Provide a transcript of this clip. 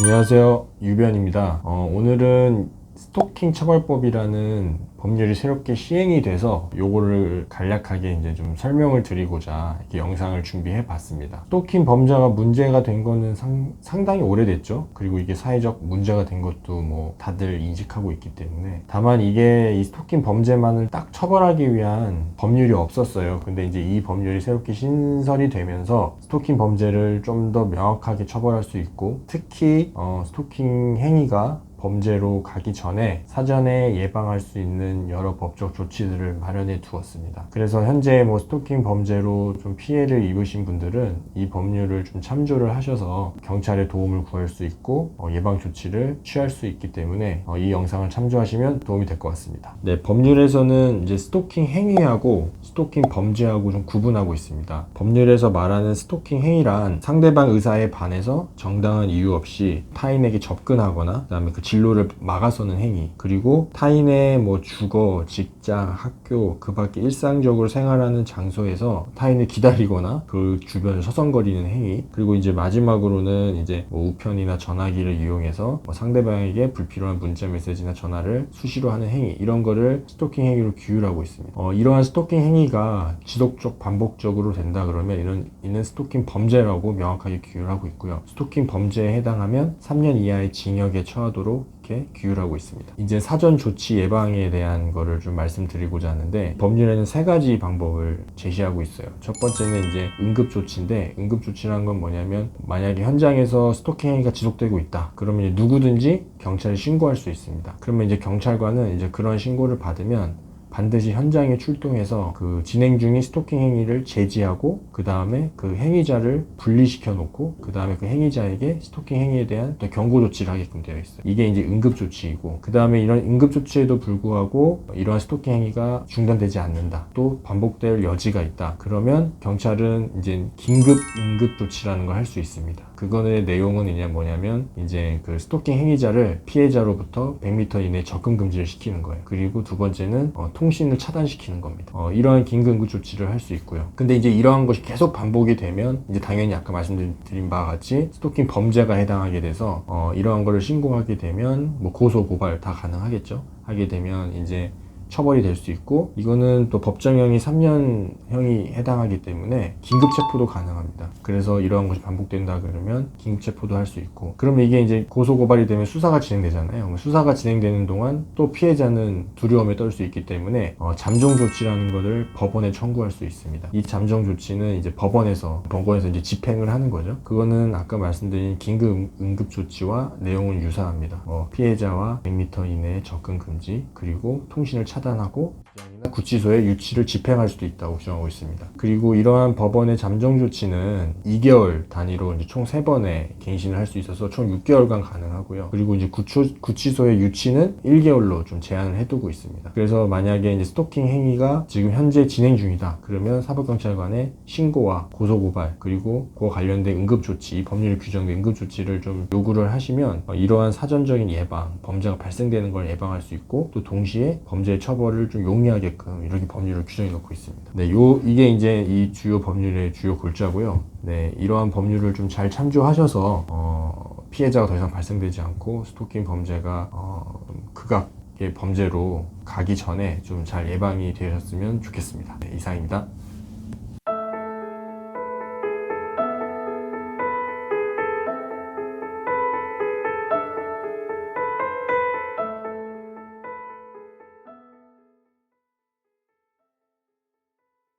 안녕하세요, 유변입니다. 오늘은 스토킹 처벌법이라는 법률이 새롭게 시행이 돼서 요거를 간략하게 이제 좀 설명을 드리고자 이렇게 영상을 준비해 봤습니다. 스토킹 범죄가 문제가 된 거는 상당히 오래됐죠. 그리고 이게 사회적 문제가 된 것도 뭐 다들 인식하고 있기 때문에, 다만 이게 이 스토킹 범죄만을 딱 처벌하기 위한 법률이 없었어요. 근데 이제 이 법률이 새롭게 신설이 되면서 스토킹 범죄를 좀 더 명확하게 처벌할 수 있고, 특히 스토킹 행위가 범죄로 가기 전에 사전에 예방할 수 있는 여러 법적 조치들을 마련해 두었습니다. 그래서 현재 뭐 스토킹 범죄로 좀 피해를 입으신 분들은 이 법률을 좀 참조를 하셔서 경찰의 도움을 구할 수 있고 예방 조치를 취할 수 있기 때문에 이 영상을 참조하시면 도움이 될 것 같습니다. 네, 법률에서는 이제 스토킹 행위하고 스토킹 범죄하고 좀 구분하고 있습니다. 법률에서 말하는 스토킹 행위란 상대방 의사에 반해서 정당한 이유 없이 타인에게 접근하거나 그다음에 그 진로를 막아서는 행위, 그리고 타인의 뭐 주거, 직장, 학교, 그 밖에 일상적으로 생활하는 장소에서 타인을 기다리거나 그 주변을 서성거리는 행위, 그리고 이제 마지막으로는 이제 뭐 우편이나 전화기를 이용해서 뭐 상대방에게 불필요한 문자 메시지나 전화를 수시로 하는 행위, 이런 거를 스토킹 행위로 규율하고 있습니다. 이러한 스토킹 행위가 지속적 반복적으로 된다 그러면 이는 스토킹 범죄라고 명확하게 규율하고 있고요. 스토킹 범죄에 해당하면 3년 이하의 징역에 처하도록 이렇게 규율하고 있습니다. 이제 사전 조치 예방에 대한 거를 좀 말씀드리고자 하는데, 법률에는 3가지 방법을 제시하고 있어요. 첫 번째는 이제 응급조치인데, 응급조치라는 건 뭐냐면, 만약에 현장에서 스토킹 행위가 지속되고 있다 그러면 이제 누구든지 경찰에 신고할 수 있습니다. 그러면 이제 경찰관은 이제 그런 신고를 받으면 반드시 현장에 출동해서 그 진행 중인 스토킹 행위를 제지하고, 그 다음에 그 행위자를 분리시켜 놓고, 그 다음에 그 행위자에게 스토킹 행위에 대한 또 경고 조치를 하게끔 되어 있어요. 이게 이제 응급 조치이고, 그 다음에 이런 응급 조치에도 불구하고 이러한 스토킹 행위가 중단되지 않는다, 또 반복될 여지가 있다 그러면 경찰은 이제 긴급 응급 조치라는 걸 할 수 있습니다. 그거의 내용은 이제 뭐냐면, 이제 그 스토킹 행위자를 피해자로부터 100m 이내 접근 금지를 시키는 거예요. 그리고 두 번째는 통신을 차단시키는 겁니다. 이러한 긴급 조치를 할 수 있고요. 근데 이제 이러한 것이 계속 반복이 되면 이제 당연히 아까 말씀드린 바와 같이 스토킹 범죄가 해당하게 돼서 이러한 거를 신고하게 되면 뭐 고소 고발 다 가능하겠죠. 하게 되면 이제 처벌이 될 수 있고, 이거는 또 법정형이 3년형이 해당하기 때문에 긴급체포도 가능합니다. 그래서 이러한 것이 반복된다 그러면 긴급체포도 할 수 있고, 그러면 이게 이제 고소고발이 되면 수사가 진행되잖아요. 수사가 진행되는 동안 또 피해자는 두려움에 떨 수 있기 때문에 잠정조치라는 것을 법원에 청구할 수 있습니다. 이 잠정조치는 이제 법원에서 이제 집행을 하는 거죠. 그거는 아까 말씀드린 긴급 응급조치와 내용은 유사합니다. 피해자와 100m 이내에 접근 금지, 그리고 통신을 차단하고 구치소에 유치를 집행할 수도 있다고 규정하고 있습니다. 그리고 이러한 법원의 잠정 조치는 2개월 단위로 이제 총 3번의 갱신을 할 수 있어서 총 6개월간 가능하고요. 그리고 이제 구치소의 유치는 1개월로 좀 제한을 해두고 있습니다. 그래서 만약에 이제 스토킹 행위가 지금 현재 진행 중이다 그러면 사법경찰관의 신고와 고소고발, 그리고 그와 관련된 응급조치, 이 법률에 규정된 응급조치를 좀 요구를 하시면 이러한 사전적인 예방, 범죄가 발생되는 걸 예방할 수 있고, 또 동시에 범죄의 처벌을 좀 용이하게끔 이렇게 법률을 규정해 놓고 있습니다. 네, 이게 이제 이 주요 법률의 주요 골자고요. 네, 이러한 법률을 좀 잘 참조하셔서 피해자가 더 이상 발생되지 않고 스토킹 범죄가 극악의 범죄로 가기 전에 좀 잘 예방이 되셨으면 좋겠습니다. 네, 이상입니다.